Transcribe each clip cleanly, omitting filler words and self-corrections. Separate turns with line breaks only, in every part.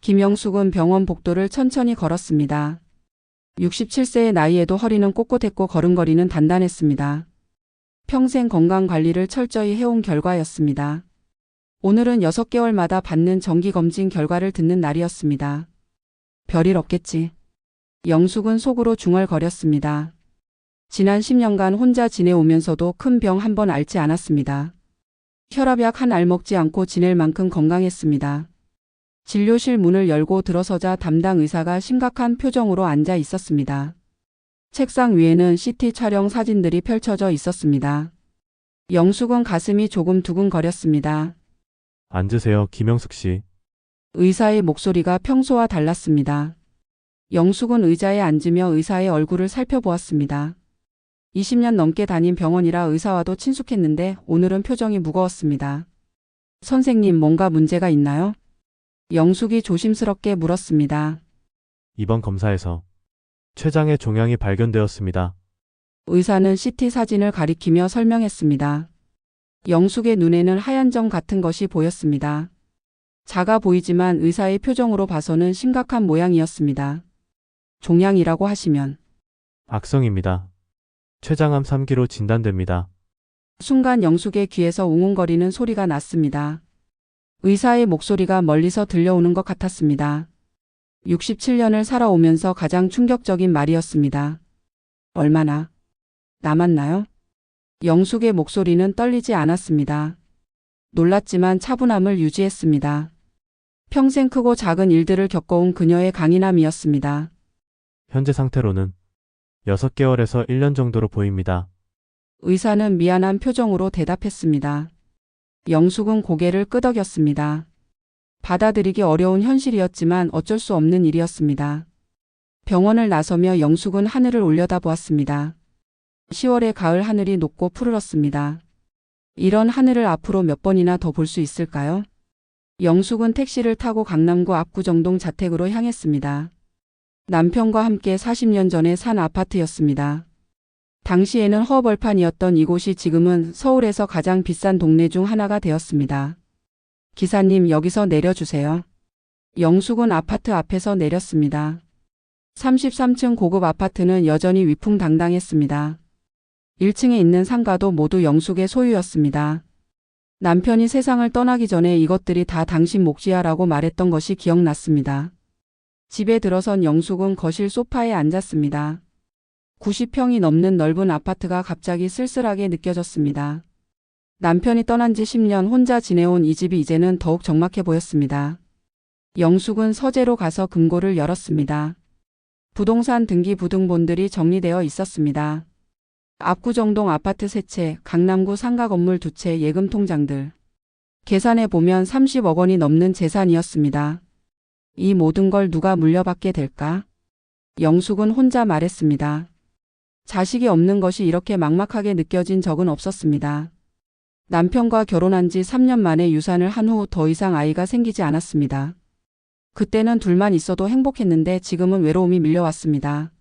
김영숙은 병원 복도를 천천히 걸었습니다. 67세의 나이에도 허리는 꼿꼿했고 걸음걸이는 단단했습니다. 평생 건강관리를 철저히 해온 결과였습니다. 오늘은 6개월마다 받는 정기검진 결과를 듣는 날이었습니다. 별일 없겠지. 영숙은 속으로 중얼거렸습니다. 지난 10년간 혼자 지내오면서도 큰 병 한 번 앓지 않았습니다. 혈압약 한 알 먹지 않고 지낼 만큼 건강했습니다. 진료실 문을 열고 들어서자 담당 의사가 심각한 표정으로 앉아 있었습니다. 책상 위에는 CT 촬영 사진들이 펼쳐져 있었습니다. 영숙은 가슴이 조금 두근거렸습니다.
앉으세요, 김영숙 씨.
의사의 목소리가 평소와 달랐습니다. 영숙은 의자에 앉으며 의사의 얼굴을 살펴보았습니다. 20년 넘게 다닌 병원이라 의사와도 친숙했는데 오늘은 표정이 무거웠습니다. 선생님, 뭔가 문제가 있나요? 영숙이 조심스럽게 물었습니다.
이번 검사에서 췌장의 종양이 발견되었습니다.
의사는 CT 사진을 가리키며 설명했습니다. 영숙의 눈에는 하얀 점 같은 것이 보였습니다. 작아 보이지만 의사의 표정으로 봐서는 심각한 모양이었습니다. 종양이라고 하시면
악성입니다. 췌장암 3기로 진단됩니다.
순간 영숙의 귀에서 웅웅거리는 소리가 났습니다. 의사의 목소리가 멀리서 들려오는 것 같았습니다. 67년을 살아오면서 가장 충격적인 말이었습니다. 얼마나 남았나요? 영숙의 목소리는 떨리지 않았습니다. 놀랐지만 차분함을 유지했습니다. 평생 크고 작은 일들을 겪어온 그녀의 강인함이었습니다.
현재 상태로는 6개월에서 1년 정도로 보입니다.
의사는 미안한 표정으로 대답했습니다. 영숙은 고개를 끄덕였습니다. 받아들이기 어려운 현실이었지만 어쩔 수 없는 일이었습니다. 병원을 나서며 영숙은 하늘을 올려다보았습니다. 10월의 가을 하늘이 높고 푸르렀습니다. 이런 하늘을 앞으로 몇 번이나 더 볼 수 있을까요? 영숙은 택시를 타고 강남구 압구정동 자택으로 향했습니다. 남편과 함께 40년 전에 산 아파트였습니다. 당시에는 허벌판이었던 이곳이 지금은 서울에서 가장 비싼 동네 중 하나가 되었습니다. 기사님, 여기서 내려주세요. 영숙은 아파트 앞에서 내렸습니다. 33층 고급 아파트는 여전히 위풍당당했습니다. 1층에 있는 상가도 모두 영숙의 소유였습니다. 남편이 세상을 떠나기 전에 이것들이 다 당신 몫이야라고 말했던 것이 기억났습니다. 집에 들어선 영숙은 거실 소파에 앉았습니다. 90평이 넘는 넓은 아파트가 갑자기 쓸쓸하게 느껴졌습니다. 남편이 떠난 지 10년 혼자 지내온 이 집이 이제는 더욱 적막해 보였습니다. 영숙은 서재로 가서 금고를 열었습니다. 부동산 등기 부등본들이 정리되어 있었습니다. 압구정동 아파트 3채, 강남구 상가 건물 2채, 예금 통장들. 계산해 보면 30억 원이 넘는 재산이었습니다. 이 모든 걸 누가 물려받게 될까? 영숙은 혼자 말했습니다. 자식이 없는 것이 이렇게 막막하게 느껴진 적은 없었습니다. 남편과 결혼한 지 3년 만에 유산을 한 후 더 이상 아이가 생기지 않았습니다. 그때는 둘만 있어도 행복했는데 지금은 외로움이 밀려왔습니다.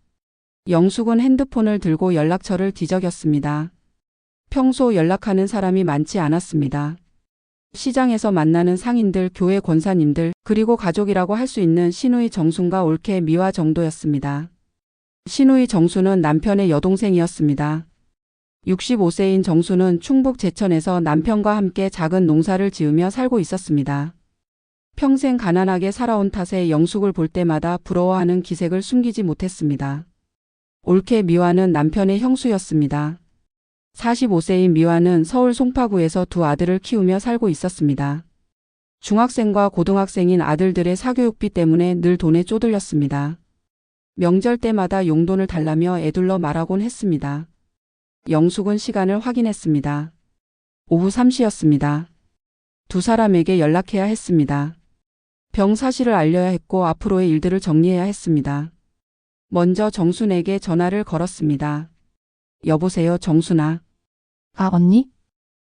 영숙은 핸드폰을 들고 연락처를 뒤적였습니다. 평소 연락하는 사람이 많지 않았습니다. 시장에서 만나는 상인들, 교회 권사님들, 그리고 가족이라고 할 수 있는 시누이 정순과 올케 미화 정도였습니다. 시누이 정수는 남편의 여동생이었습니다. 65세인 정수는 충북 제천에서 남편과 함께 작은 농사를 지으며 살고 있었습니다. 평생 가난하게 살아온 탓에 영숙을 볼 때마다 부러워하는 기색을 숨기지 못했습니다. 올케 미화는 남편의 형수였습니다. 45세인 미화는 서울 송파구에서 2 아들을 키우며 살고 있었습니다. 중학생과 고등학생인 아들들의 사교육비 때문에 늘 돈에 쪼들렸습니다. 명절 때마다 용돈을 달라며 애둘러 말하곤 했습니다. 영숙은 시간을 확인했습니다. 오후 3시였습니다. 2 사람에게 연락해야 했습니다. 병 사실을 알려야 했고 앞으로의 일들을 정리해야 했습니다. 먼저 정순에게 전화를 걸었습니다. 여보세요, 정순아.
아, 언니?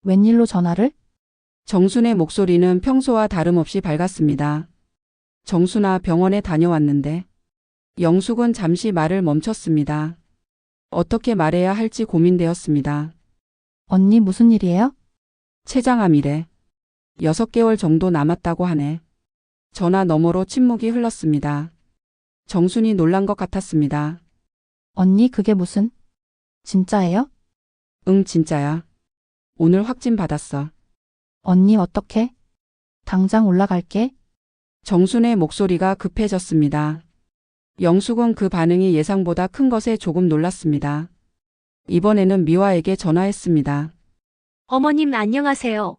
웬일로 전화를?
정순의 목소리는 평소와 다름없이 밝았습니다. 정순아, 병원에 다녀왔는데. 영숙은 잠시 말을 멈췄습니다. 어떻게 말해야 할지 고민되었습니다.
언니 무슨 일이에요?
췌장암이래. 6개월 정도 남았다고 하네. 전화 너머로 침묵이 흘렀습니다. 정순이 놀란 것 같았습니다.
언니 그게 무슨? 진짜예요?
응, 진짜야. 오늘 확진 받았어.
언니 어떻게? 당장 올라갈게.
정순의 목소리가 급해졌습니다. 영숙은 그 반응이 예상보다 큰 것에 조금 놀랐습니다. 이번에는 미화에게 전화했습니다.
어머님 안녕하세요.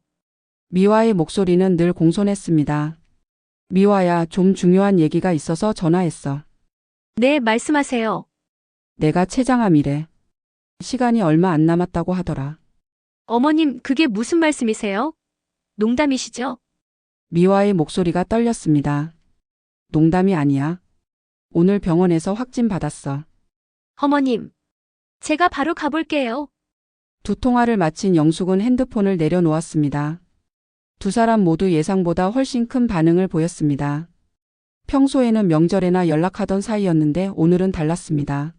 미화의 목소리는 늘 공손했습니다. 미화야, 좀 중요한 얘기가 있어서 전화했어.
네, 말씀하세요.
내가 췌장암이래. 시간이 얼마 안 남았다고 하더라.
어머님, 그게 무슨 말씀이세요? 농담이시죠?
미화의 목소리가 떨렸습니다. 농담이 아니야. 오늘 병원에서 확진 받았어.
어머님, 제가 바로 가볼게요.
두 통화를 마친 영숙은 핸드폰을 내려놓았습니다. 두 사람 모두 예상보다 훨씬 큰 반응을 보였습니다. 평소에는 명절에나 연락하던 사이였는데 오늘은 달랐습니다.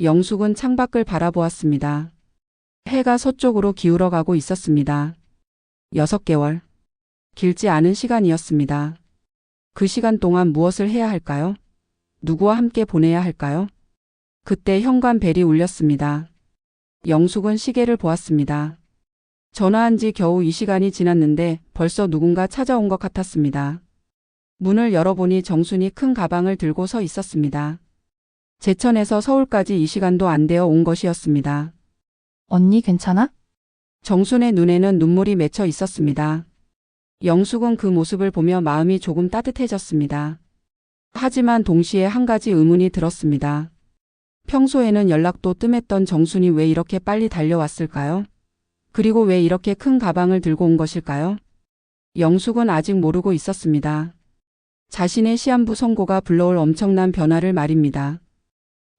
영숙은 창밖을 바라보았습니다. 해가 서쪽으로 기울어가고 있었습니다. 6개월. 길지 않은 시간이었습니다. 그 시간 동안 무엇을 해야 할까요? 누구와 함께 보내야 할까요? 그때 현관벨이 울렸습니다. 영숙은 시계를 보았습니다. 전화한 지 겨우 이 시간이 지났는데 벌써 누군가 찾아온 것 같았습니다. 문을 열어보니 정순이 큰 가방을 들고 서 있었습니다. 제천에서 서울까지 이 시간도 안 되어 온 것이었습니다.
언니 괜찮아?
정순의 눈에는 눈물이 맺혀 있었습니다. 영숙은 그 모습을 보며 마음이 조금 따뜻해졌습니다. 하지만 동시에 한 가지 의문이 들었습니다. 평소에는 연락도 뜸했던 정순이 왜 이렇게 빨리 달려왔을까요? 그리고 왜 이렇게 큰 가방을 들고 온 것일까요? 영숙은 아직 모르고 있었습니다. 자신의 시한부 선고가 불러올 엄청난 변화를 말입니다.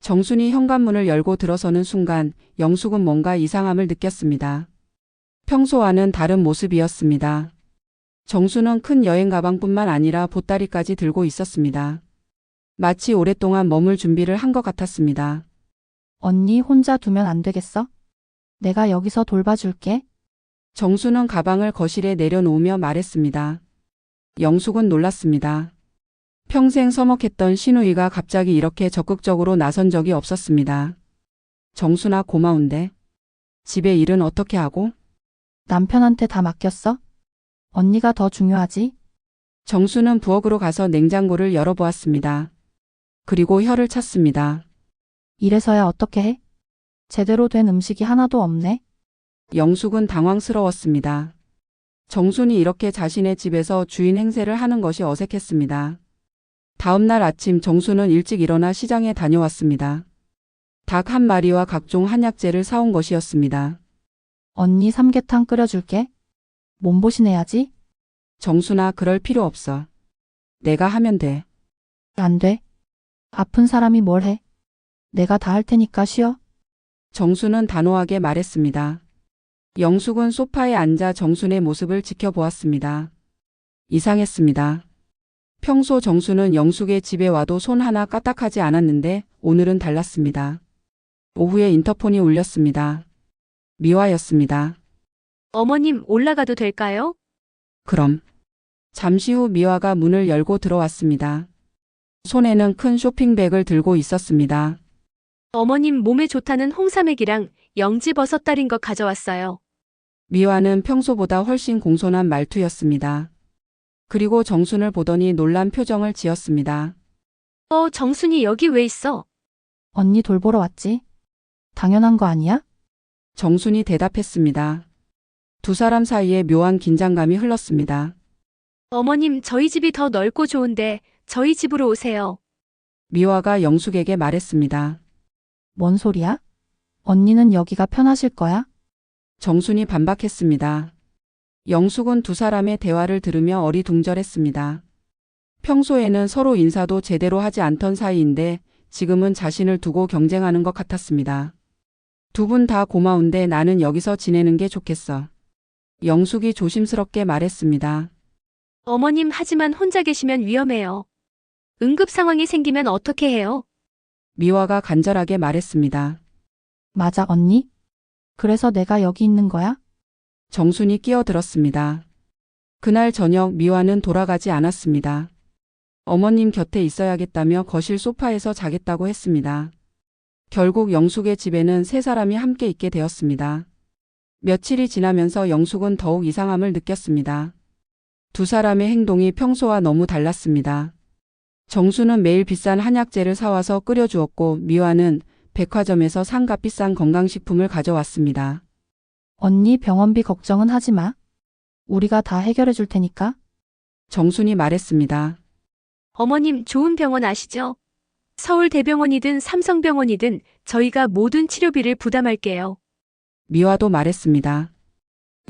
정순이 현관문을 열고 들어서는 순간 영숙은 뭔가 이상함을 느꼈습니다. 평소와는 다른 모습이었습니다. 정순은 큰 여행 가방뿐만 아니라 보따리까지 들고 있었습니다. 마치 오랫동안 머물 준비를 한 것 같았습니다.
언니 혼자 두면 안 되겠어? 내가 여기서 돌봐줄게.
정순은 가방을 거실에 내려놓으며 말했습니다. 영숙은 놀랐습니다. 평생 서먹했던 시누이가 갑자기 이렇게 적극적으로 나선 적이 없었습니다. 정순아, 고마운데. 집에 일은 어떻게 하고?
남편한테 다 맡겼어? 언니가 더 중요하지?
정순은 부엌으로 가서 냉장고를 열어보았습니다. 그리고 혀를 찼습니다.
이래서야 어떻게 해? 제대로 된 음식이 하나도 없네.
영숙은 당황스러웠습니다. 정순이 이렇게 자신의 집에서 주인 행세를 하는 것이 어색했습니다. 다음 날 아침 정순은 일찍 일어나 시장에 다녀왔습니다. 닭 한 마리와 각종 한약재를 사온 것이었습니다.
언니 삼계탕 끓여줄게. 몸보신해야지.
정순아, 그럴 필요 없어. 내가 하면 돼.
안 돼. 아픈 사람이 뭘 해? 내가 다 할 테니까 쉬어.
정순은 단호하게 말했습니다. 영숙은 소파에 앉아 정순의 모습을 지켜보았습니다. 이상했습니다. 평소 정순은 영숙의 집에 와도 손 하나 까딱하지 않았는데 오늘은 달랐습니다. 오후에 인터폰이 울렸습니다. 미화였습니다.
어머님 올라가도 될까요?
그럼. 잠시 후 미화가 문을 열고 들어왔습니다. 손에는 큰 쇼핑백을 들고 있었습니다.
어머님 몸에 좋다는 홍삼액이랑 영지버섯 달인 것 가져왔어요.
미화는 평소보다 훨씬 공손한 말투였습니다. 그리고 정순을 보더니 놀란 표정을 지었습니다.
정순이 여기 왜 있어?
언니 돌보러 왔지? 당연한 거 아니야?
정순이 대답했습니다. 두 사람 사이에 묘한 긴장감이 흘렀습니다.
어머님 저희 집이 더 넓고 좋은데 저희 집으로 오세요.
미화가 영숙에게 말했습니다.
뭔 소리야? 언니는 여기가 편하실 거야?
정순이 반박했습니다. 영숙은 두 사람의 대화를 들으며 어리둥절했습니다. 평소에는 서로 인사도 제대로 하지 않던 사이인데 지금은 자신을 두고 경쟁하는 것 같았습니다. 두 분 다 고마운데 나는 여기서 지내는 게 좋겠어. 영숙이 조심스럽게 말했습니다.
어머님 하지만 혼자 계시면 위험해요. 응급 상황이 생기면 어떻게 해요?
미화가 간절하게 말했습니다.
맞아, 언니? 그래서 내가 여기 있는 거야?
정순이 끼어들었습니다. 그날 저녁 미화는 돌아가지 않았습니다. 어머님 곁에 있어야겠다며 거실 소파에서 자겠다고 했습니다. 결국 영숙의 집에는 세 사람이 함께 있게 되었습니다. 며칠이 지나면서 영숙은 더욱 이상함을 느꼈습니다. 두 사람의 행동이 평소와 너무 달랐습니다. 정수는 매일 비싼 한약재를 사와서 끓여주었고 미화는 백화점에서 상가 비싼 건강식품을 가져왔습니다.
언니 병원비 걱정은 하지 마. 우리가 다 해결해 줄 테니까.
정순이 말했습니다.
어머님 좋은 병원 아시죠? 서울대병원이든 삼성병원이든 저희가 모든 치료비를 부담할게요.
미화도 말했습니다.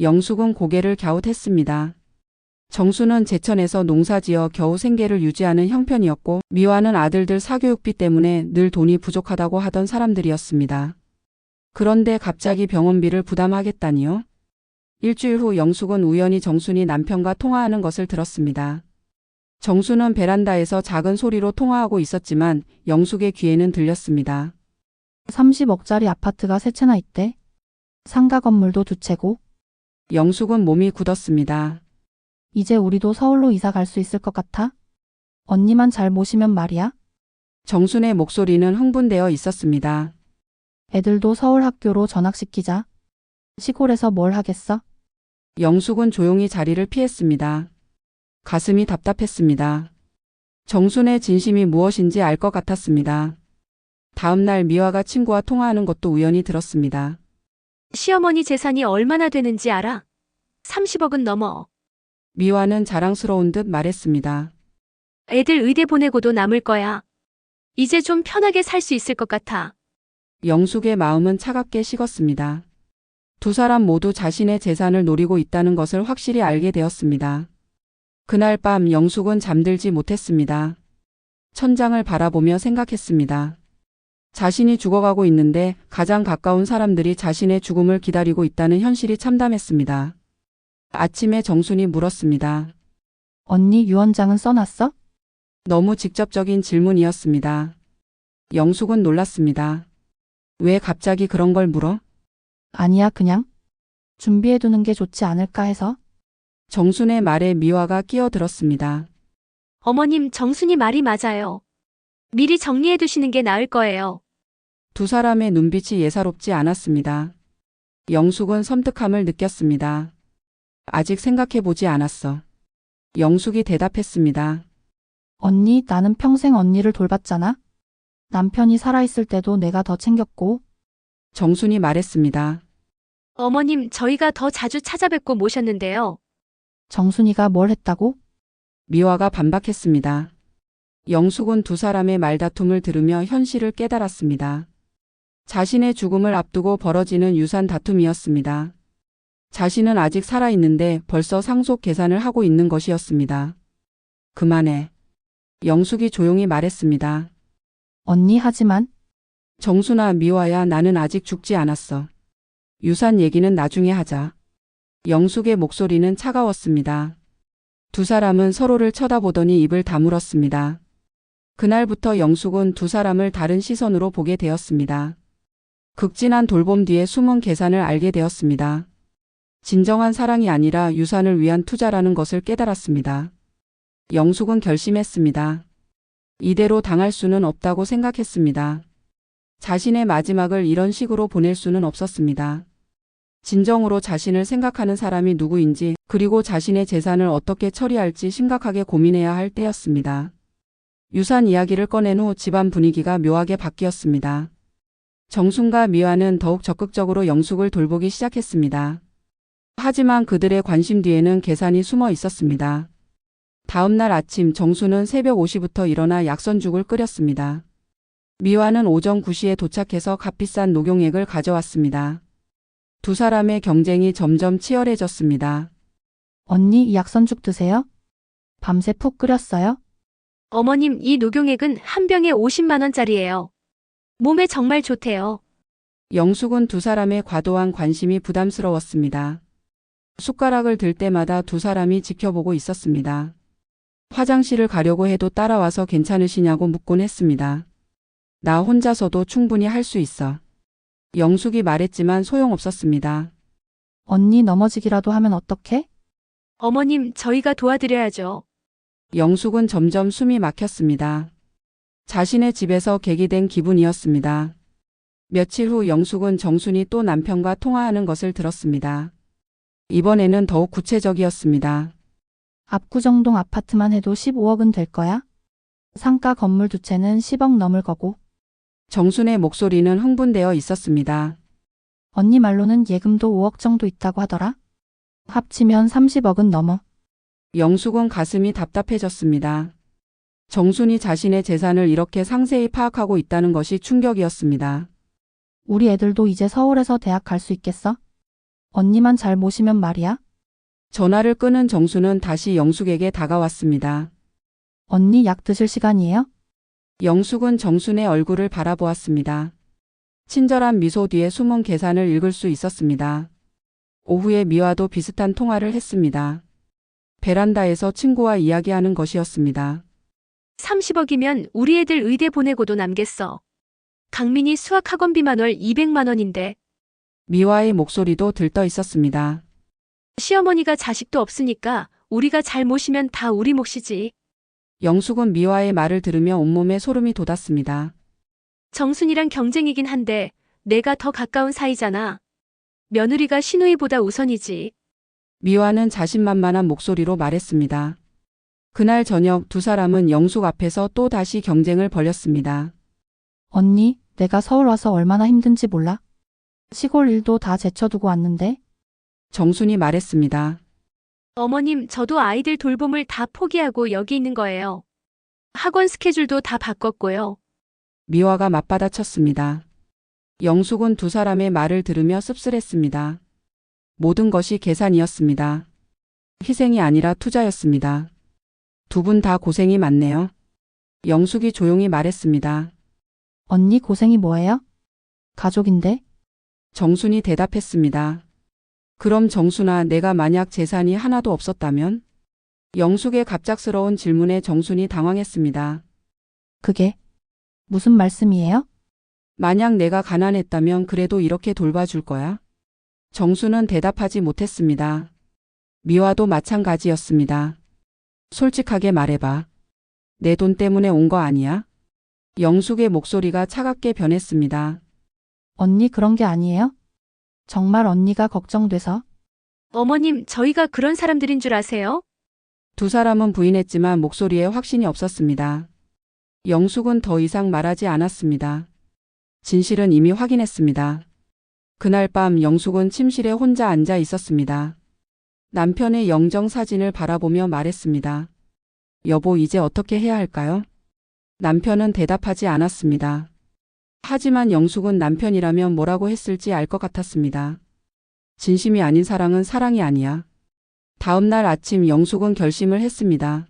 영숙은 고개를 갸웃했습니다. 정수는 제천에서 농사지어 겨우 생계를 유지하는 형편이었고 미화는 아들들 사교육비 때문에 늘 돈이 부족하다고 하던 사람들이었습니다. 그런데 갑자기 병원비를 부담하겠다니요? 일주일 후 영숙은 우연히 정순이 남편과 통화하는 것을 들었습니다. 정수는 베란다에서 작은 소리로 통화하고 있었지만 영숙의 귀에는 들렸습니다.
30억짜리 아파트가 세 채나 있대. 상가 건물도 두 채고.
영숙은 몸이 굳었습니다.
이제 우리도 서울로 이사 갈 수 있을 것 같아? 언니만 잘 모시면 말이야.
정순의 목소리는 흥분되어 있었습니다.
애들도 서울 학교로 전학시키자. 시골에서 뭘 하겠어?
영숙은 조용히 자리를 피했습니다. 가슴이 답답했습니다. 정순의 진심이 무엇인지 알 것 같았습니다. 다음 날 미화가 친구와 통화하는 것도 우연히 들었습니다.
시어머니 재산이 얼마나 되는지 알아? 30억은 넘어.
미화는 자랑스러운 듯 말했습니다.
애들 의대 보내고도 남을 거야. 이제 좀 편하게 살 수 있을 것 같아.
영숙의 마음은 차갑게 식었습니다. 두 사람 모두 자신의 재산을 노리고 있다는 것을 확실히 알게 되었습니다. 그날 밤 영숙은 잠들지 못했습니다. 천장을 바라보며 생각했습니다. 자신이 죽어가고 있는데 가장 가까운 사람들이 자신의 죽음을 기다리고 있다는 현실이 참담했습니다. 아침에 정순이 물었습니다.
언니 유언장은 써놨어?
너무 직접적인 질문이었습니다. 영숙은 놀랐습니다. 왜 갑자기 그런 걸 물어?
아니야, 그냥. 준비해두는 게 좋지 않을까 해서.
정순의 말에 미화가 끼어들었습니다.
어머님 정순이 말이 맞아요. 미리 정리해 두시는 게 나을 거예요.
두 사람의 눈빛이 예사롭지 않았습니다. 영숙은 섬뜩함을 느꼈습니다. 아직 생각해보지 않았어. 영숙이 대답했습니다.
언니, 나는 평생 언니를 돌봤잖아. 남편이 살아있을 때도 내가 더 챙겼고.
정순이 말했습니다.
어머님 저희가 더 자주 찾아뵙고 모셨는데요.
정순이가 뭘 했다고?
미화가 반박했습니다. 영숙은 두 사람의 말다툼을 들으며 현실을 깨달았습니다. 자신의 죽음을 앞두고 벌어지는 유산 다툼이었습니다. 자신은 아직 살아있는데 벌써 상속 계산을 하고 있는 것이었습니다. 그만해. 영숙이 조용히 말했습니다.
언니 하지만.
정수나 미화야, 나는 아직 죽지 않았어. 유산 얘기는 나중에 하자. 영숙의 목소리는 차가웠습니다. 두 사람은 서로를 쳐다보더니 입을 다물었습니다. 그날부터 영숙은 두 사람을 다른 시선으로 보게 되었습니다. 극진한 돌봄 뒤에 숨은 계산을 알게 되었습니다. 진정한 사랑이 아니라 유산을 위한 투자라는 것을 깨달았습니다. 영숙은 결심했습니다. 이대로 당할 수는 없다고 생각했습니다. 자신의 마지막을 이런 식으로 보낼 수는 없었습니다. 진정으로 자신을 생각하는 사람이 누구인지, 그리고 자신의 재산을 어떻게 처리할지 심각하게 고민해야 할 때였습니다. 유산 이야기를 꺼낸 후 집안 분위기가 묘하게 바뀌었습니다. 정순과 미화는 더욱 적극적으로 영숙을 돌보기 시작했습니다. 하지만 그들의 관심 뒤에는 계산이 숨어 있었습니다. 다음 날 아침 정수는 새벽 5시부터 일어나 약선죽을 끓였습니다. 미화는 오전 9시에 도착해서 값비싼 녹용액을 가져왔습니다. 두 사람의 경쟁이 점점 치열해졌습니다.
언니 이 약선죽 드세요? 밤새 푹 끓였어요?
어머님 이 녹용액은 한 병에 50만 원짜리예요. 몸에 정말 좋대요.
영숙은 두 사람의 과도한 관심이 부담스러웠습니다. 숟가락을 들 때마다 두 사람이 지켜보고 있었습니다. 화장실을 가려고 해도 따라와서 괜찮으시냐고 묻곤 했습니다. 나 혼자서도 충분히 할 수 있어. 영숙이 말했지만 소용없었습니다.
언니 넘어지기라도 하면 어떡해?
어머님, 저희가 도와드려야죠.
영숙은 점점 숨이 막혔습니다. 자신의 집에서 객이된 기분이었습니다. 며칠 후 영숙은 정순이 또 남편과 통화하는 것을 들었습니다. 이번에는 더욱 구체적이었습니다.
압구정동 아파트만 해도 15억은 될 거야? 상가 건물 두 채는 10억 넘을 거고.
정순의 목소리는 흥분되어 있었습니다.
언니 말로는 예금도 5억 정도 있다고 하더라. 합치면 30억은 넘어.
영숙은 가슴이 답답해졌습니다. 정순이 자신의 재산을 이렇게 상세히 파악하고 있다는 것이 충격이었습니다.
우리 애들도 이제 서울에서 대학 갈 수 있겠어? 언니만 잘 모시면 말이야.
전화를 끊은 정순은 다시 영숙에게 다가왔습니다.
언니 약 드실 시간이에요?
영숙은 정순의 얼굴을 바라보았습니다. 친절한 미소 뒤에 숨은 계산을 읽을 수 있었습니다. 오후에 미화도 비슷한 통화를 했습니다. 베란다에서 친구와 이야기하는 것이었습니다.
30억이면 우리 애들 의대 보내고도 남겠어. 강민이 수학 학원비만 월 200만 원인데
미화의 목소리도 들떠 있었습니다.
시어머니가 자식도 없으니까 우리가 잘 모시면 다 우리 몫이지.
영숙은 미화의 말을 들으며 온몸에 소름이 돋았습니다.
정순이랑 경쟁이긴 한데 내가 더 가까운 사이잖아. 며느리가 시누이보다 우선이지.
미화는 자신만만한 목소리로 말했습니다. 그날 저녁 두 사람은 영숙 앞에서 또 다시 경쟁을 벌였습니다.
언니, 내가 서울 와서 얼마나 힘든지 몰라? 시골 일도 다 제쳐두고 왔는데.
정순이 말했습니다.
어머님, 저도 아이들 돌봄을 다 포기하고 여기 있는 거예요. 학원 스케줄도 다 바꿨고요.
미화가 맞받아쳤습니다. 영숙은 두 사람의 말을 들으며 씁쓸했습니다. 모든 것이 계산이었습니다. 희생이 아니라 투자였습니다. 두 분 다 고생이 많네요. 영숙이 조용히 말했습니다.
언니 고생이 뭐예요? 가족인데?
정순이 대답했습니다. 그럼 정순아, 내가 만약 재산이 하나도 없었다면? 영숙의 갑작스러운 질문에 정순이 당황했습니다.
그게 무슨 말씀이에요?
만약 내가 가난했다면 그래도 이렇게 돌봐줄 거야? 정순은 대답하지 못했습니다. 미화도 마찬가지였습니다. 솔직하게 말해봐. 내 돈 때문에 온 거 아니야? 영숙의 목소리가 차갑게 변했습니다.
언니 그런 게 아니에요? 정말 언니가 걱정돼서?
어머님, 저희가 그런 사람들인 줄 아세요?
두 사람은 부인했지만 목소리에 확신이 없었습니다. 영숙은 더 이상 말하지 않았습니다. 진실은 이미 확인했습니다. 그날 밤 영숙은 침실에 혼자 앉아 있었습니다. 남편의 영정 사진을 바라보며 말했습니다. 여보, 이제 어떻게 해야 할까요? 남편은 대답하지 않았습니다. 하지만 영숙은 남편이라면 뭐라고 했을지 알 것 같았습니다. 진심이 아닌 사랑은 사랑이 아니야. 다음 날 아침 영숙은 결심을 했습니다.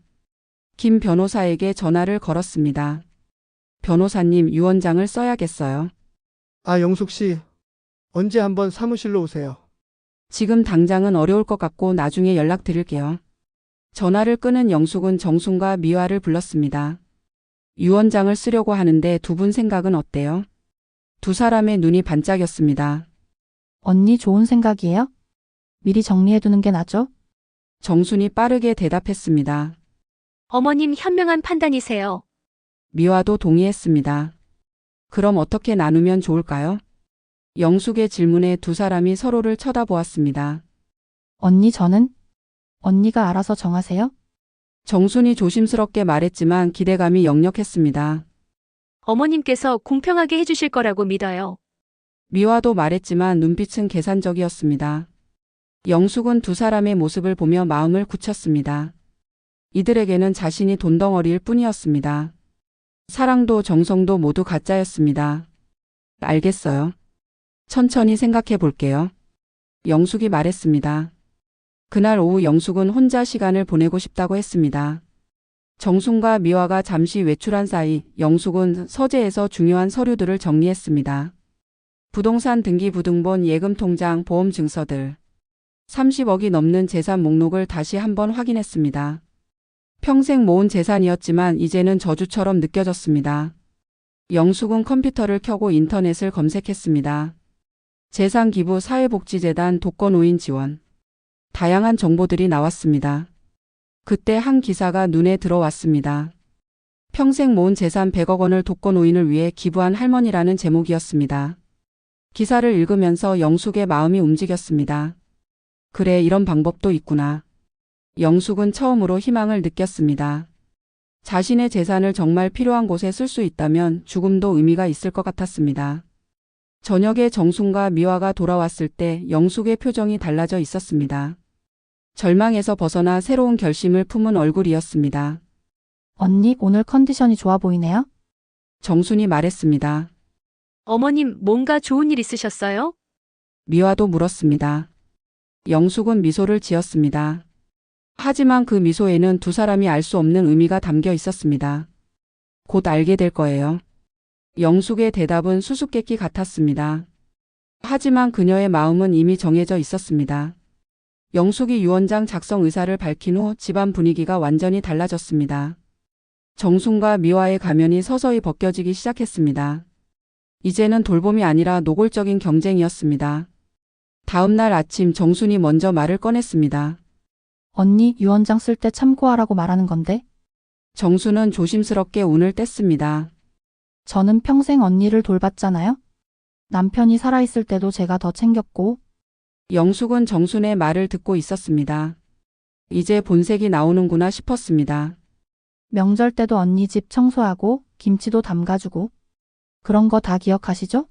김 변호사에게 전화를 걸었습니다. 변호사님, 유언장을 써야겠어요.
아, 영숙 씨. 언제 한번 사무실로 오세요.
지금 당장은 어려울 것 같고 나중에 연락드릴게요. 전화를 끊은 영숙은 정순과 미화를 불렀습니다. 유언장을 쓰려고 하는데 두 분 생각은 어때요? 두 사람의 눈이 반짝였습니다.
언니 좋은 생각이에요? 미리 정리해두는 게 낫죠?
정순이 빠르게 대답했습니다.
어머님, 현명한 판단이세요.
미화도 동의했습니다. 그럼 어떻게 나누면 좋을까요? 영숙의 질문에 두 사람이 서로를 쳐다보았습니다.
언니 저는? 언니가 알아서 정하세요?
정순이 조심스럽게 말했지만 기대감이 역력했습니다.
어머님께서 공평하게 해주실 거라고 믿어요.
미화도 말했지만 눈빛은 계산적이었습니다. 영숙은 두 사람의 모습을 보며 마음을 굳혔습니다. 이들에게는 자신이 돈덩어리일 뿐이었습니다. 사랑도 정성도 모두 가짜였습니다. 알겠어요. 천천히 생각해 볼게요. 영숙이 말했습니다. 그날 오후 영숙은 혼자 시간을 보내고 싶다고 했습니다. 정순과 미화가 잠시 외출한 사이 영숙은 서재에서 중요한 서류들을 정리했습니다. 부동산 등기부등본, 예금통장, 보험증서들. 30억이 넘는 재산 목록을 다시 한번 확인했습니다. 평생 모은 재산이었지만 이제는 저주처럼 느껴졌습니다. 영숙은 컴퓨터를 켜고 인터넷을 검색했습니다. 재산기부, 사회복지재단, 독거노인 지원. 다양한 정보들이 나왔습니다. 그때 한 기사가 눈에 들어왔습니다. 평생 모은 재산 100억 원을 독거노인을 위해 기부한 할머니라는 제목이었습니다. 기사를 읽으면서 영숙의 마음이 움직였습니다. 그래, 이런 방법도 있구나. 영숙은 처음으로 희망을 느꼈습니다. 자신의 재산을 정말 필요한 곳에 쓸 수 있다면 죽음도 의미가 있을 것 같았습니다. 저녁에 정순과 미화가 돌아왔을 때 영숙의 표정이 달라져 있었습니다. 절망에서 벗어나 새로운 결심을 품은 얼굴이었습니다.
언니, 오늘 컨디션이 좋아 보이네요?
정순이 말했습니다.
어머님, 뭔가 좋은 일 있으셨어요?
미화도 물었습니다. 영숙은 미소를 지었습니다. 하지만 그 미소에는 두 사람이 알 수 없는 의미가 담겨 있었습니다. 곧 알게 될 거예요. 영숙의 대답은 수수께끼 같았습니다. 하지만 그녀의 마음은 이미 정해져 있었습니다. 영숙이 유언장 작성 의사를 밝힌 후 집안 분위기가 완전히 달라졌습니다. 정순과 미화의 가면이 서서히 벗겨지기 시작했습니다. 이제는 돌봄이 아니라 노골적인 경쟁이었습니다. 다음 날 아침 정순이 먼저 말을 꺼냈습니다.
언니, 유언장 쓸 때 참고하라고 말하는 건데?
정순은 조심스럽게 운을 뗐습니다.
저는 평생 언니를 돌봤잖아요? 남편이 살아있을 때도 제가 더 챙겼고,
영숙은 정순의 말을 듣고 있었습니다. 이제 본색이 나오는구나 싶었습니다.
명절 때도 언니 집 청소하고, 김치도 담가주고, 그런 거 다 기억하시죠?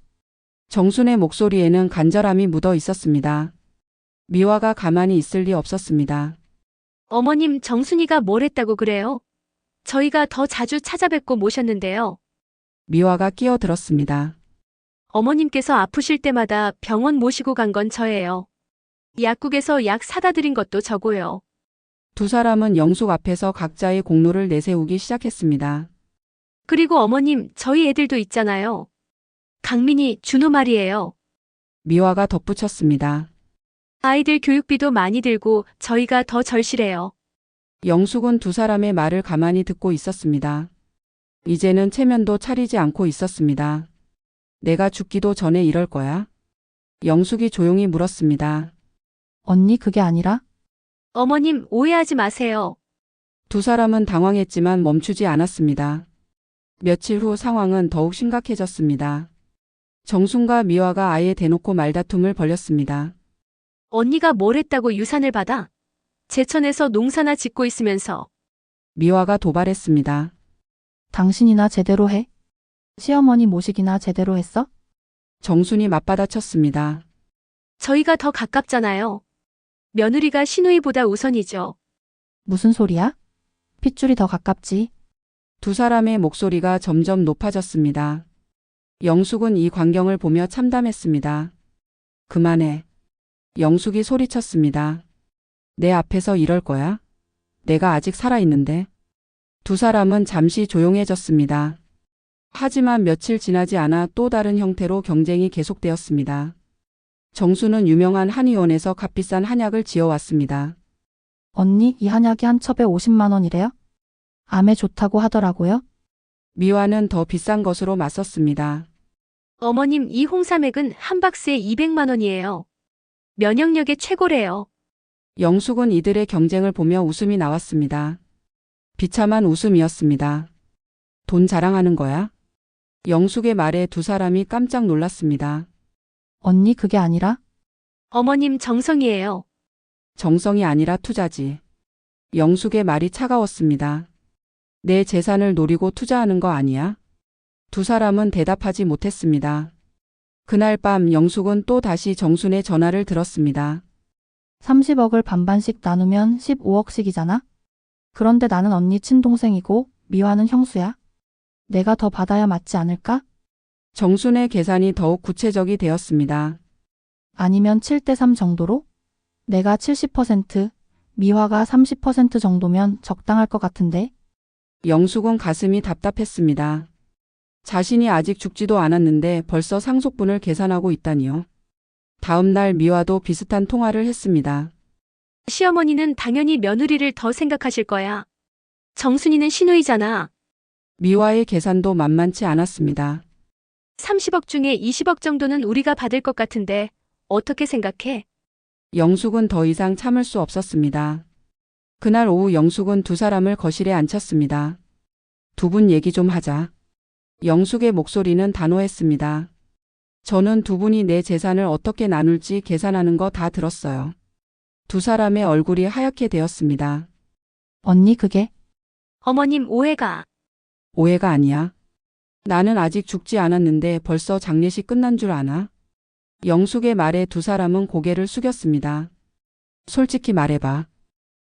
정순의 목소리에는 간절함이 묻어 있었습니다. 미화가 가만히 있을 리 없었습니다.
어머님, 정순이가 뭘 했다고 그래요? 저희가 더 자주 찾아뵙고 모셨는데요.
미화가 끼어들었습니다.
어머님께서 아프실 때마다 병원 모시고 간 건 저예요. 약국에서 약 사다 드린 것도 저고요.
두 사람은 영숙 앞에서 각자의 공로를 내세우기 시작했습니다.
그리고 어머님, 저희 애들도 있잖아요. 강민이, 준호 말이에요.
미화가 덧붙였습니다.
아이들 교육비도 많이 들고 저희가 더 절실해요.
영숙은 두 사람의 말을 가만히 듣고 있었습니다. 이제는 체면도 차리지 않고 있었습니다. 내가 죽기도 전에 이럴 거야? 영숙이 조용히 물었습니다.
언니, 그게 아니라,
어머님, 오해하지 마세요.
두 사람은 당황했지만 멈추지 않았습니다. 며칠 후 상황은 더욱 심각해졌습니다. 정순과 미화가 아예 대놓고 말다툼을 벌였습니다.
언니가 뭘 했다고 유산을 받아? 제천에서 농사나 짓고 있으면서.
미화가 도발했습니다.
당신이나 제대로 해? 시어머니 모시기나 제대로 했어?
정순이 맞받아쳤습니다.
저희가 더 가깝잖아요. 며느리가 시누이보다 우선이죠.
무슨 소리야? 핏줄이 더 가깝지.
두 사람의 목소리가 점점 높아졌습니다. 영숙은 이 광경을 보며 참담했습니다. 그만해. 영숙이 소리쳤습니다. 내 앞에서 이럴 거야? 내가 아직 살아있는데. 두 사람은 잠시 조용해졌습니다. 하지만 며칠 지나지 않아 또 다른 형태로 경쟁이 계속되었습니다. 정수는 유명한 한의원에서 값비싼 한약을 지어왔습니다.
언니, 이 한약이 한 첩에 50만 원이래요? 암에 좋다고 하더라고요.
미화는 더 비싼 것으로 맞섰습니다.
어머님, 이 홍삼액은 한 박스에 200만 원이에요. 면역력에 최고래요.
영숙은 이들의 경쟁을 보며 웃음이 나왔습니다. 비참한 웃음이었습니다. 돈 자랑하는 거야? 영숙의 말에 두 사람이 깜짝 놀랐습니다.
언니, 그게 아니라,
어머님, 정성이에요.
정성이 아니라 투자지. 영숙의 말이 차가웠습니다. 내 재산을 노리고 투자하는 거 아니야? 두 사람은 대답하지 못했습니다. 그날 밤 영숙은 또 다시 정순의 전화를 들었습니다.
30억을 반반씩 나누면 15억씩이잖아? 그런데 나는 언니 친동생이고 미화는 형수야. 내가 더 받아야 맞지 않을까?
정순의 계산이 더욱 구체적이 되었습니다.
아니면 7대3 정도로? 내가 70%, 미화가 30% 정도면 적당할 것 같은데?
영숙은 가슴이 답답했습니다. 자신이 아직 죽지도 않았는데 벌써 상속분을 계산하고 있다니요. 다음 날 미화도 비슷한 통화를 했습니다.
시어머니는 당연히 며느리를 더 생각하실 거야. 정순이는 시누이잖아.
미화의 계산도 만만치 않았습니다.
30억 중에 20억 정도는 우리가 받을 것 같은데 어떻게 생각해?
영숙은 더 이상 참을 수 없었습니다. 그날 오후 영숙은 두 사람을 거실에 앉혔습니다. 두 분 얘기 좀 하자. 영숙의 목소리는 단호했습니다. 저는 두 분이 내 재산을 어떻게 나눌지 계산하는 거 다 들었어요. 두 사람의 얼굴이 하얗게 되었습니다.
언니 그게
어머님 오해가.
오해가 아니야. 나는 아직 죽지 않았는데 벌써 장례식 끝난 줄 아나? 영숙의 말에 두 사람은 고개를 숙였습니다. 솔직히 말해봐.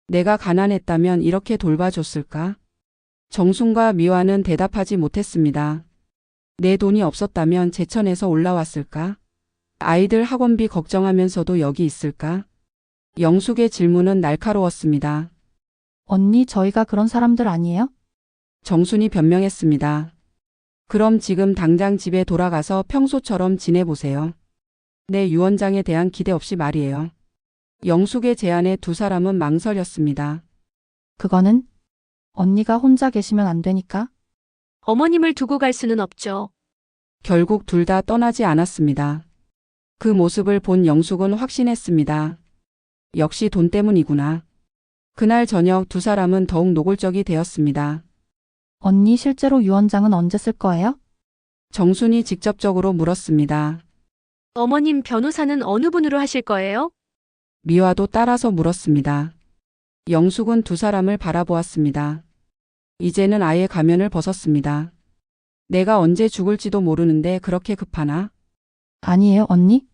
내가 가난했다면 이렇게 돌봐줬을까? 정순과 미화는 대답하지 못했습니다. 내 돈이 없었다면 제천에서 올라왔을까? 아이들 학원비 걱정하면서도 여기 있을까? 영숙의 질문은 날카로웠습니다.
언니 저희가 그런 사람들 아니에요?
정순이 변명했습니다. 그럼 지금 당장 집에 돌아가서 평소처럼 지내보세요. 내 유언장에 대한 기대 없이 말이에요. 영숙의 제안에 두 사람은 망설였습니다.
그거는 언니가 혼자 계시면 안 되니까.
어머님을 두고 갈 수는 없죠.
결국 둘 다 떠나지 않았습니다. 그 모습을 본 영숙은 확신했습니다. 역시 돈 때문이구나. 그날 저녁 두 사람은 더욱 노골적이 되었습니다.
언니 실제로 유언장은 언제 쓸 거예요?
정순이 직접적으로 물었습니다.
어머님 변호사는 어느 분으로 하실 거예요?
미화도 따라서 물었습니다. 영숙은 두 사람을 바라보았습니다. 이제는 아예 가면을 벗었습니다. 내가 언제 죽을지도 모르는데 그렇게 급하나?
아니에요, 언니?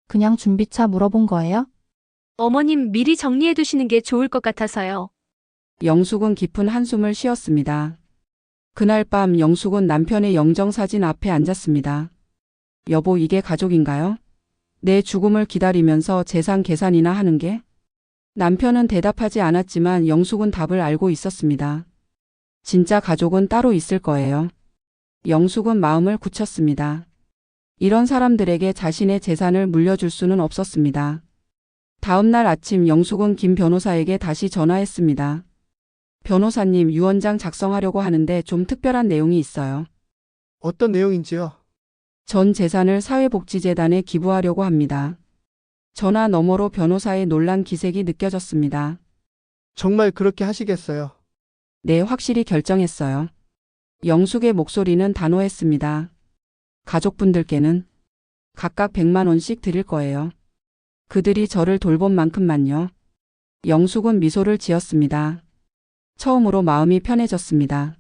그냥 준비차 물어본 거예요?
어머님 미리 정리해 두시는 게 좋을 것 같아서요.
영숙은 깊은 한숨을 쉬었습니다. 그날 밤 영숙은 남편의 영정사진 앞에 앉았습니다. 여보, 이게 가족인가요? 내 죽음을 기다리면서 재산 계산이나 하는 게? 남편은 대답하지 않았지만 영숙은 답을 알고 있었습니다. 진짜 가족은 따로 있을 거예요. 영숙은 마음을 굳혔습니다. 이런 사람들에게 자신의 재산을 물려줄 수는 없었습니다. 다음 날 아침 영숙은 김 변호사에게 다시 전화했습니다. 변호사님, 유언장 작성하려고 하는데 좀 특별한 내용이 있어요.
어떤 내용인지요?
전 재산을 사회복지재단에 기부하려고 합니다. 전화 너머로 변호사의 놀란 기색이 느껴졌습니다.
정말 그렇게 하시겠어요?
네, 확실히 결정했어요. 영숙의 목소리는 단호했습니다. 가족분들께는 각각 100만 원씩 드릴 거예요. 그들이 저를 돌본 만큼만요. 영숙은 미소를 지었습니다. 처음으로 마음이 편해졌습니다.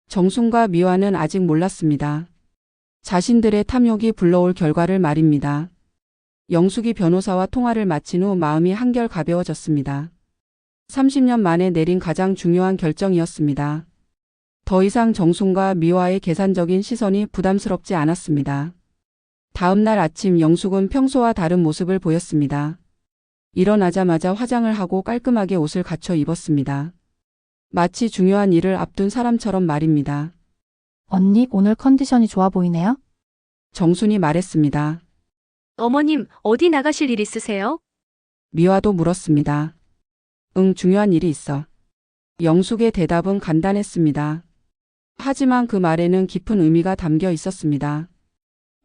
정순과 미화는 아직 몰랐습니다. 자신들의 탐욕이 불러올 결과를 말입니다. 영숙이 변호사와 통화를 마친 후 마음이 한결 가벼워졌습니다. 30년 만에 내린 가장 중요한 결정이었습니다. 더 이상 정순과 미화의 계산적인 시선이 부담스럽지 않았습니다. 다음 날 아침 영숙은 평소와 다른 모습을 보였습니다. 일어나자마자 화장을 하고 깔끔하게 옷을 갖춰 입었습니다. 마치 중요한 일을 앞둔 사람처럼 말입니다.
언니 오늘 컨디션이 좋아 보이네요?
정순이 말했습니다.
어머님 어디 나가실 일 있으세요?
미화도 물었습니다. 응, 중요한 일이 있어. 영숙의 대답은 간단했습니다. 하지만 그 말에는 깊은 의미가 담겨 있었습니다.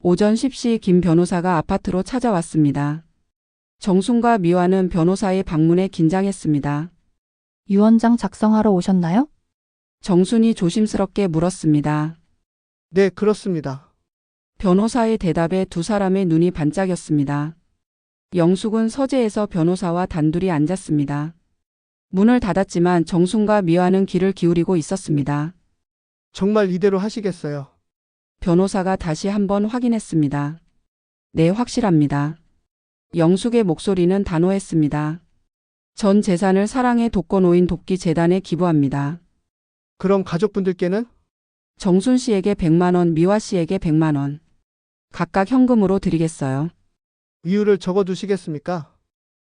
오전 10시 김 변호사가 아파트로 찾아왔습니다. 정순과 미화는 변호사의 방문에 긴장했습니다.
유언장 작성하러 오셨나요?
정순이 조심스럽게 물었습니다.
네, 그렇습니다.
변호사의 대답에 두 사람의 눈이 반짝였습니다. 영숙은 서재에서 변호사와 단둘이 앉았습니다. 문을 닫았지만 정순과 미화는 귀를 기울이고 있었습니다.
정말 이대로 하시겠어요?
변호사가 다시 한번 확인했습니다. 네, 확실합니다. 영숙의 목소리는 단호했습니다. 전 재산을 사랑의 독거노인 돕기 재단에 기부합니다.
그럼 가족분들께는?
정순 씨에게 100만 원, 미화 씨에게 100만 원. 각각 현금으로 드리겠어요.
이유를 적어두시겠습니까?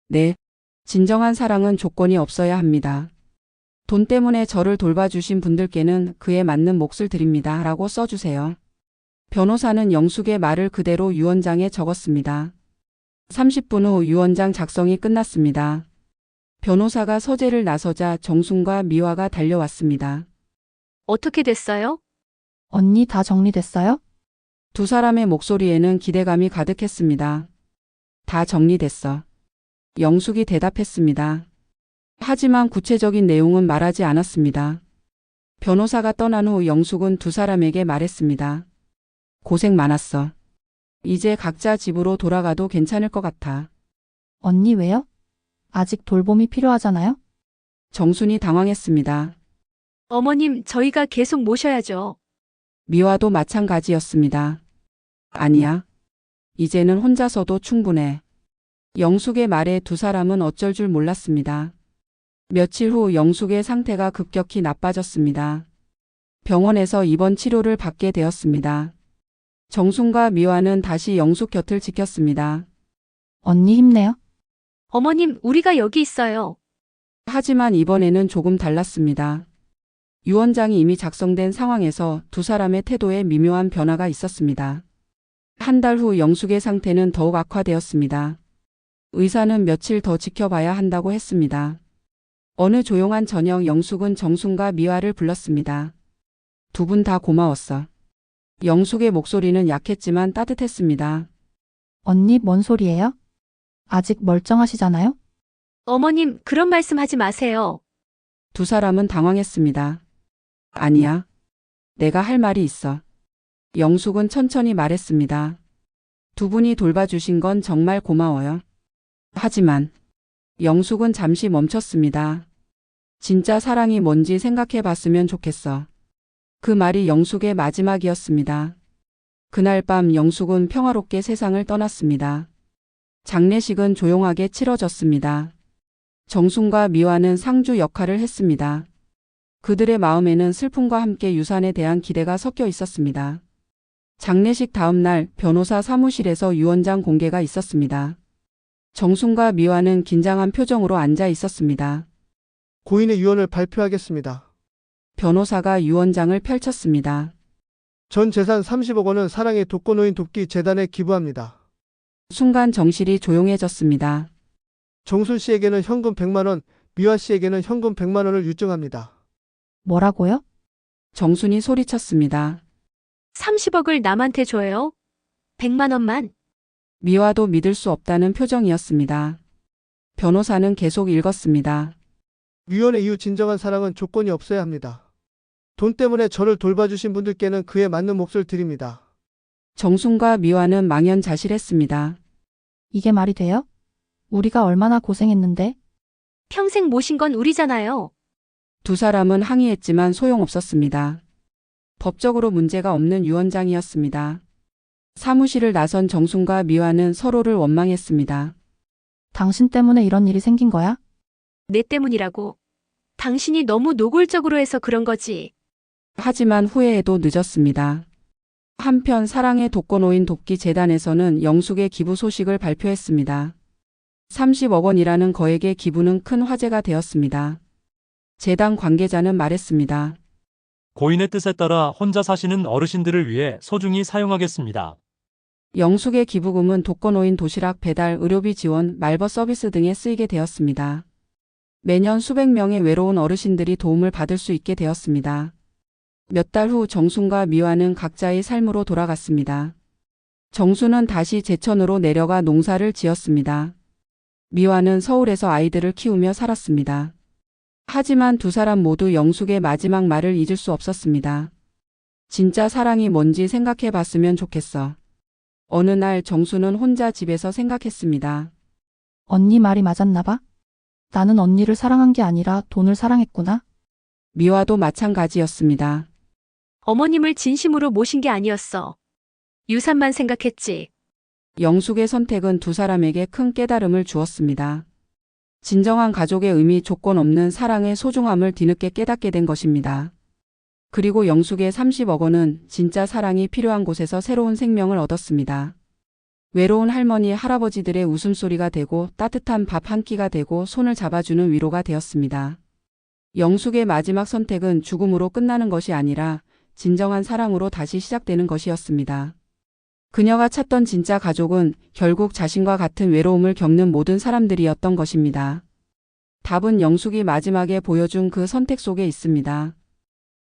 네. 진정한 사랑은 조건이 없어야 합니다. 돈 때문에 저를 돌봐주신 분들께는 그에 맞는 몫을 드립니다. 라고 써주세요. 변호사는 영숙의 말을 그대로 유언장에 적었습니다. 30분 후 유언장 작성이 끝났습니다. 변호사가 서재를 나서자 정순과 미화가 달려왔습니다.
어떻게 됐어요?
언니 다 정리됐어요?
두 사람의 목소리에는 기대감이 가득했습니다. 다 정리됐어. 영숙이 대답했습니다. 하지만 구체적인 내용은 말하지 않았습니다. 변호사가 떠난 후 영숙은 두 사람에게 말했습니다. 고생 많았어. 이제 각자 집으로 돌아가도 괜찮을 것 같아.
언니 왜요? 아직 돌봄이 필요하잖아요?
정순이 당황했습니다.
어머님, 저희가 계속 모셔야죠.
미화도 마찬가지였습니다. 아니야. 이제는 혼자서도 충분해. 영숙의 말에 두 사람은 어쩔 줄 몰랐습니다. 며칠 후 영숙의 상태가 급격히 나빠졌습니다. 병원에서 입원 치료를 받게 되었습니다. 정순과 미화는 다시 영숙 곁을 지켰습니다.
언니 힘내요.
어머님, 우리가 여기 있어요.
하지만 이번에는 조금 달랐습니다. 유언장이 이미 작성된 상황에서 두 사람의 태도에 미묘한 변화가 있었습니다. 한 달 후 영숙의 상태는 더욱 악화되었습니다. 의사는 며칠 더 지켜봐야 한다고 했습니다. 어느 조용한 저녁 영숙은 정순과 미화를 불렀습니다. 두 분 다 고마웠어. 영숙의 목소리는 약했지만 따뜻했습니다.
언니 뭔 소리예요? 아직 멀쩡하시잖아요?
어머님, 그런 말씀 하지 마세요.
두 사람은 당황했습니다. 아니야. 내가 할 말이 있어. 영숙은 천천히 말했습니다. 두 분이 돌봐주신 건 정말 고마워요. 하지만 영숙은 잠시 멈췄습니다. 진짜 사랑이 뭔지 생각해 봤으면 좋겠어. 그 말이 영숙의 마지막이었습니다. 그날 밤 영숙은 평화롭게 세상을 떠났습니다. 장례식은 조용하게 치러졌습니다. 정순과 미화는 상주 역할을 했습니다. 그들의 마음에는 슬픔과 함께 유산에 대한 기대가 섞여 있었습니다. 장례식 다음 날 변호사 사무실에서 유언장 공개가 있었습니다. 정순과 미화는 긴장한 표정으로 앉아 있었습니다.
고인의 유언을 발표하겠습니다.
변호사가 유언장을 펼쳤습니다.
전 재산 30억 원은 사랑의 독거노인 돕기 재단에 기부합니다.
순간 정실이 조용해졌습니다.
정순 씨에게는 현금 100만 원, 미화 씨에게는 현금 100만 원을 유증합니다.
뭐라고요?
정순이 소리쳤습니다.
30억을 남한테 줘요? 100만 원만?
미화도 믿을 수 없다는 표정이었습니다. 변호사는 계속 읽었습니다.
위원회 이후 진정한 사랑은 조건이 없어야 합니다. 돈 때문에 저를 돌봐주신 분들께는 그에 맞는 몫을 드립니다.
정순과 미화는 망연자실했습니다.
이게 말이 돼요? 우리가 얼마나 고생했는데?
평생 모신 건 우리잖아요.
두 사람은 항의했지만 소용없었습니다. 법적으로 문제가 없는 유언장이었습니다. 사무실을 나선 정순과 미화는 서로를 원망했습니다.
당신 때문에 이런 일이 생긴 거야?
내 때문이라고. 당신이 너무 노골적으로 해서 그런 거지.
하지만 후회해도 늦었습니다. 한편 사랑의 독거노인 돕기 재단에서는 영숙의 기부 소식을 발표했습니다. 30억 원이라는 거액의 기부는 큰 화제가 되었습니다. 재단 관계자는 말했습니다.
고인의 뜻에 따라 혼자 사시는 어르신들을 위해 소중히 사용하겠습니다.
영숙의 기부금은 독거노인 도시락 배달, 의료비 지원, 말벗 서비스 등에 쓰이게 되었습니다. 매년 수백 명의 외로운 어르신들이 도움을 받을 수 있게 되었습니다. 몇 달 후 정순과 미화는 각자의 삶으로 돌아갔습니다. 정순은 다시 제천으로 내려가 농사를 지었습니다. 미화는 서울에서 아이들을 키우며 살았습니다. 하지만 두 사람 모두 영숙의 마지막 말을 잊을 수 없었습니다. 진짜 사랑이 뭔지 생각해 봤으면 좋겠어. 어느 날 정순은 혼자 집에서 생각했습니다.
언니 말이 맞았나 봐? 나는 언니를 사랑한 게 아니라 돈을 사랑했구나.
미화도 마찬가지였습니다.
어머님을 진심으로 모신 게 아니었어. 유산만 생각했지.
영숙의 선택은 두 사람에게 큰 깨달음을 주었습니다. 진정한 가족의 의미, 조건 없는 사랑의 소중함을 뒤늦게 깨닫게 된 것입니다. 그리고 영숙의 30억 원은 진짜 사랑이 필요한 곳에서 새로운 생명을 얻었습니다. 외로운 할머니, 할아버지들의 웃음소리가 되고 따뜻한 밥 한 끼가 되고 손을 잡아주는 위로가 되었습니다. 영숙의 마지막 선택은 죽음으로 끝나는 것이 아니라 진정한 사랑으로 다시 시작되는 것이었습니다. 그녀가 찾던 진짜 가족은 결국 자신과 같은 외로움을 겪는 모든 사람들이었던 것입니다. 답은 영숙이 마지막에 보여준 그 선택 속에 있습니다.